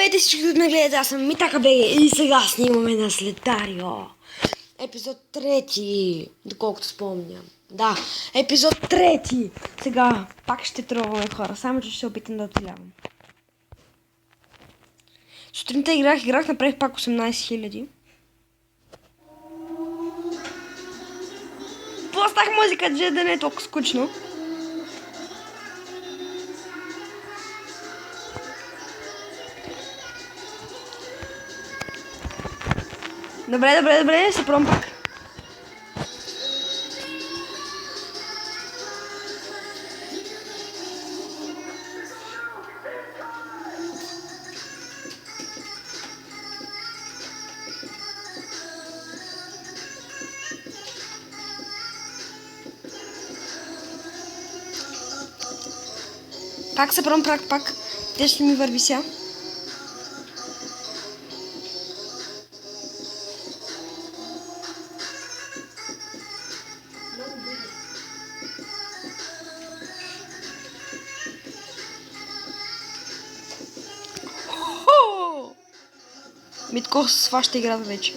Здравейте всички, които ме гледате, аз съм Митака БГ и сега снимаме на Слетарио. Епизод 3, доколкото спомням. Да, епизод 3. Сега пак ще тръгваме хора, само че ще се опитам да оцелявам. Сутринта играх, направих пак 18 000. Пластах музика, че да не е толкова скучно. Добре, се пробвам пак. Пак се пробвам, пак. Те ще ми върви сега. Митко сваща играта вече.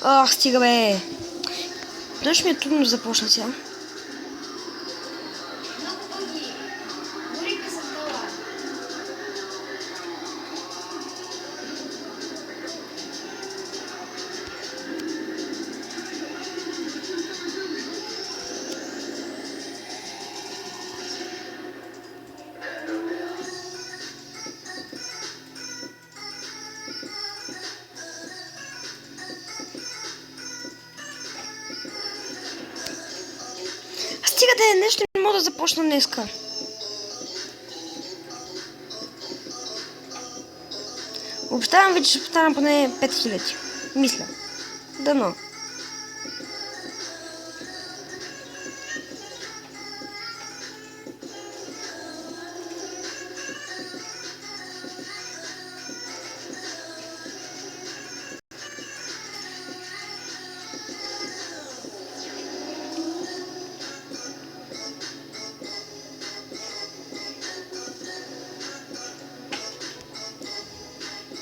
Ах, стига бе. Дъжд ми е трудно да започна сега. Стига да е нещо, не мога да започна днеска. Обещавам ви, че ще повтарям поне 5000. Мисля. Дано.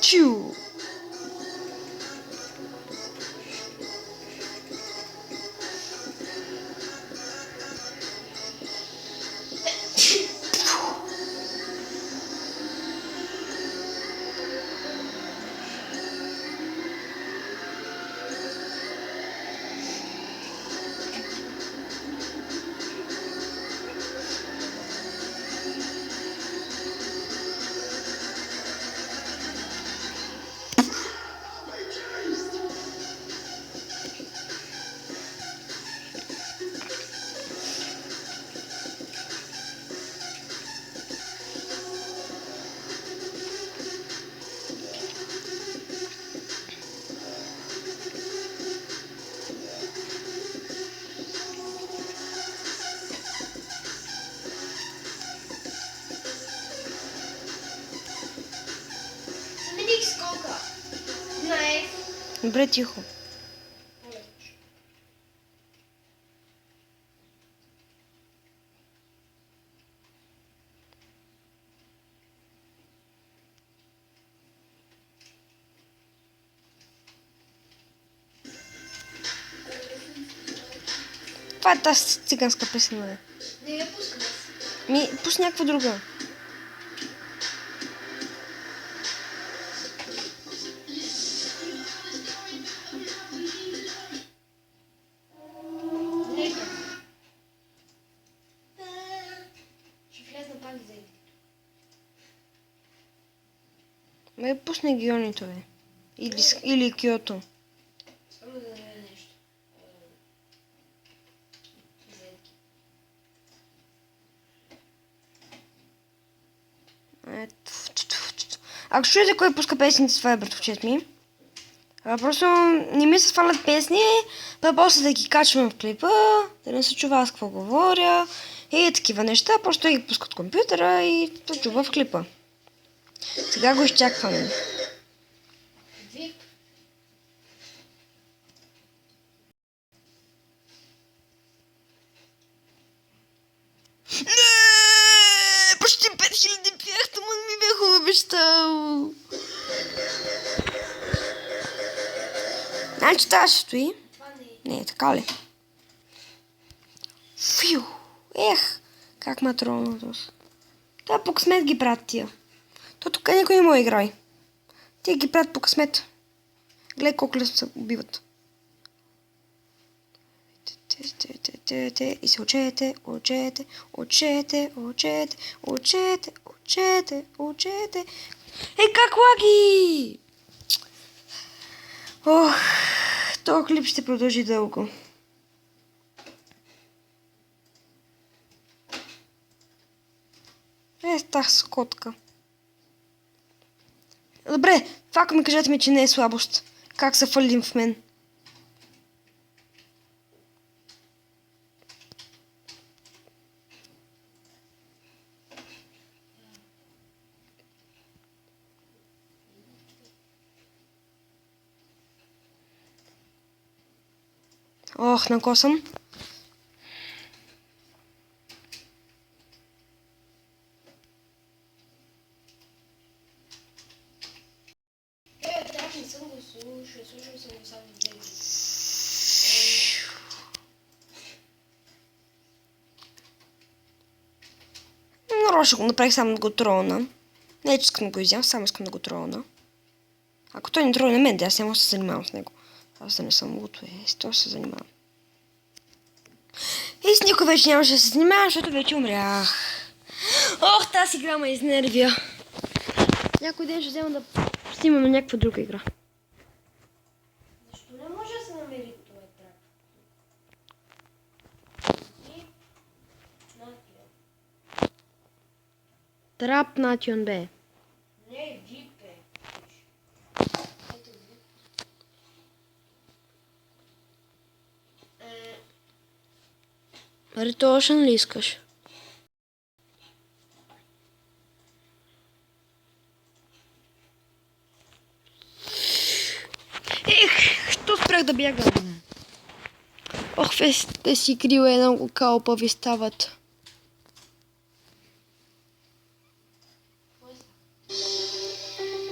Чу. Добре, тихо. Това е тази циганска песен, бе. Не я пускам. Пусни някаква друга. Нека. Ще влязна пак за Пусни Гионито, бе. Или Киото. Само да даде нещо. Заедки. Ако чуете кой пуска песните, това е братовчет ми. Просто не ми се свалят песни, па после да ги качвам в клипа, да не се чува аз какво говоря и такива неща, просто ги пускат от компютъра и се чува в клипа. Сега го изчакваме. Вип. нещо. Значи това ще стои. Това не е. Не, така ли? Фиу. Ех, как ма тролна този. Това по късмет ги правят тия. То тук никой не може играй. Те ги правят по късмет. Гледай колко лесно се убиват. И се учете. Как лаги! Ох, този клип ще продължи дълго. Тах скотка. Добре, това ако ми кажете ми, че не е слабост. Как се фалим в мен? Ох, на кого съм? Так не съм го слушал съм го само в ден. Нарочно го направих само да го тролна. Не, че искам да го изям, само искам да го тролна. Ако той не тролне мен, да аз няма да се занимавам с него. Аз да не съм луто, с това се занимавам. И с никой вече нямаше да се занимавам, защото вече умрях. Ох, тази игра ме изнервя. Някой ден ще взема да снимам на някаква друга игра. Защо не може да се намери това трак? И... Натио. Трап Nation B. Не, випе. Ето вип. Ритошен ли искаш? Ех, що спрях да бягам? Ох, те си крила едно калпа ви стават.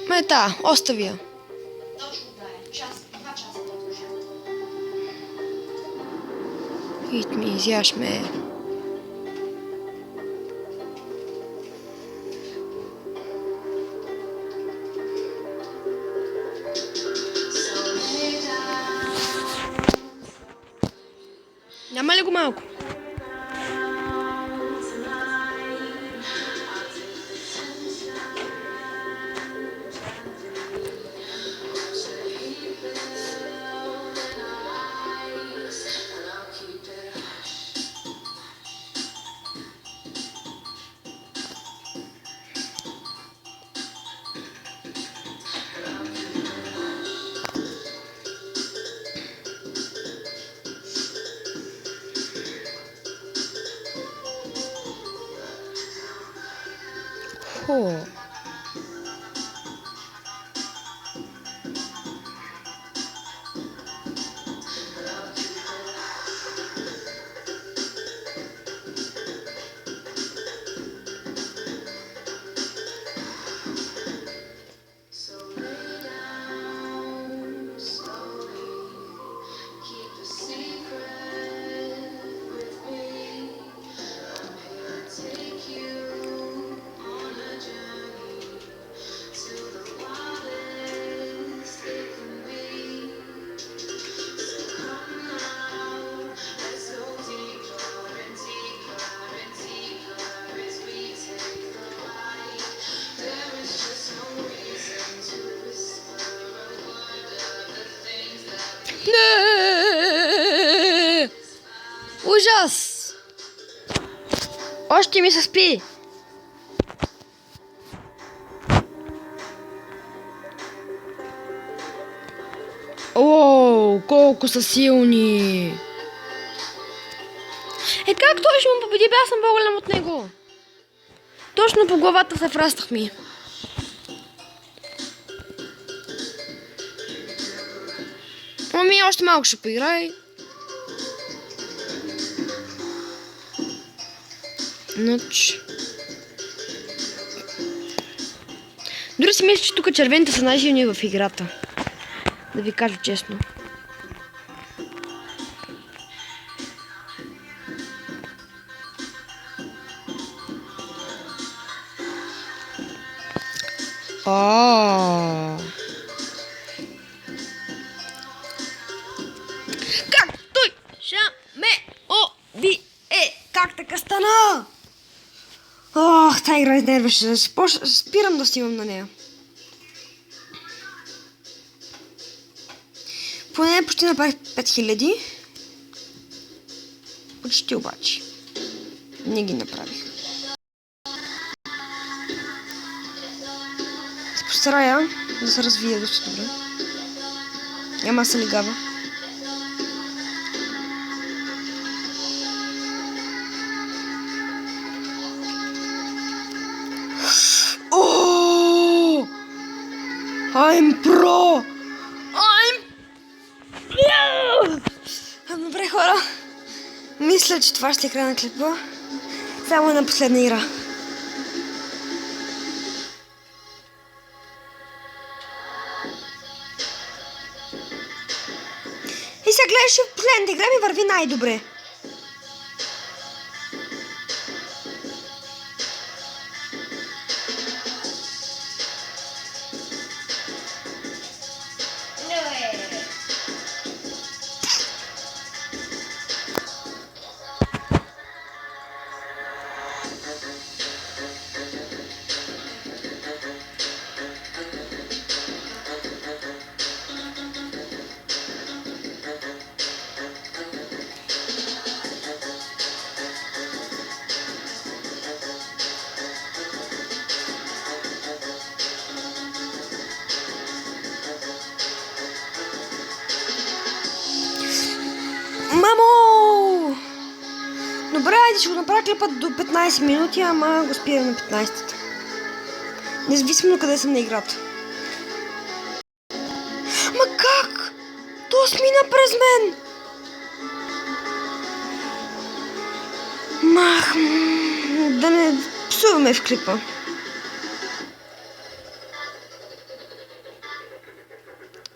Мета, остави я. Точно да е. Два часа точно ще бъде. Ит ми, изяш ме. Няма ли го малко? Хо. Не! Ужас! Още ми се спи! О, колко са силни! Как той ще му победи, бе аз съм по-голям от него? Точно по главата се врастах ми. Ами, още малко ще поиграй. Дори си мисля, че тук червените са най-силни в играта. Да ви кажа честно. Как той ша ме оби как така стана? Ох, тази игра изнервяше. Спирам да снимам на нея. Поне почти направих 5000. Почти обаче. Не ги направих. Се постарая да се развия доста добре. Няма се лигава. О! I'm pro! Добре, хора. Мисля, че това ще е край на клипа. Само една последна игра. И сега гледаш, че в последната игра ми върви най-добре. Мамо! Добре, айде ще го направя клипа до 15 минути, ама го спирам на 15-та. Независимо къде съм на играта. Ма как? То смина през мен! Мах, да не псуваме в клипа.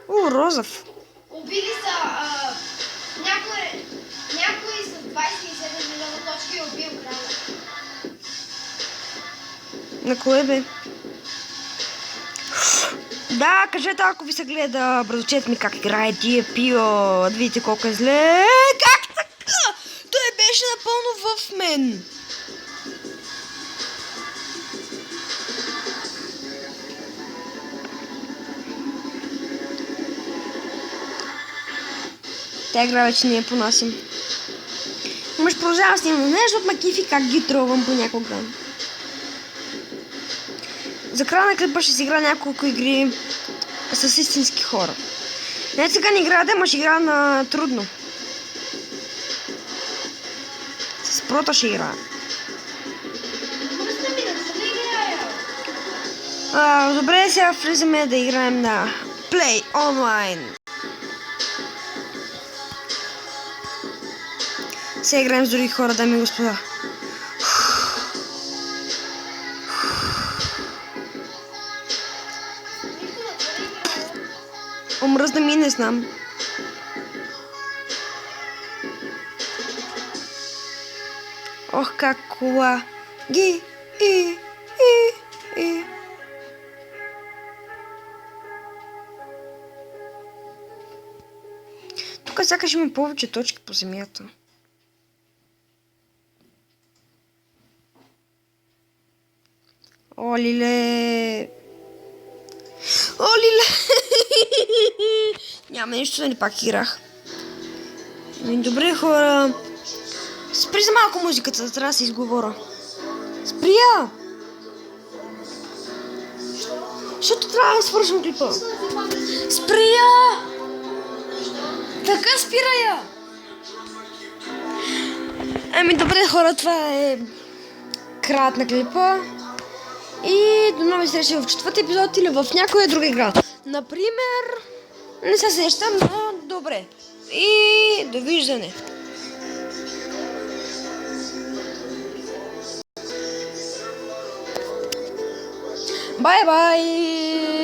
О, розов. Убили са някой с 27 милиона точки е убил краля. На кое бе? Да, кажете, ако ви се гледа братовчет ми как играе тия пио, да видите колко е зле. Как така? Той беше напълно в мен. Тя игра вече не я понасим. Мъж продължава с ним нещо от макифи как ги тролвам понякога. За края на клипа ще си игра няколко игри с истински хора. Не сега не играя демо, ще играя на трудно. С прота ще играя. Добре, сега влизаме да играем на Play Online. Сега играем с други хора, дами и господа. Омръзна ми, не знам. Ох, как кола. Ги, и. Тук сякаш има повече точки по земята. О, лиле! О, лиле! Няма нищо, нали пак играх. Добре, хора. Спри за малко музиката, да трябва да се изговоря. Сприя! Защото трябва да свършим клипа. Сприя! Така спира я! Ами добре, хора, това е краят на клипа. И до нови срещи в четвърти епизод или в някоя друга игра. Например, не се сещам, но добре. И довиждане. Бай-бай!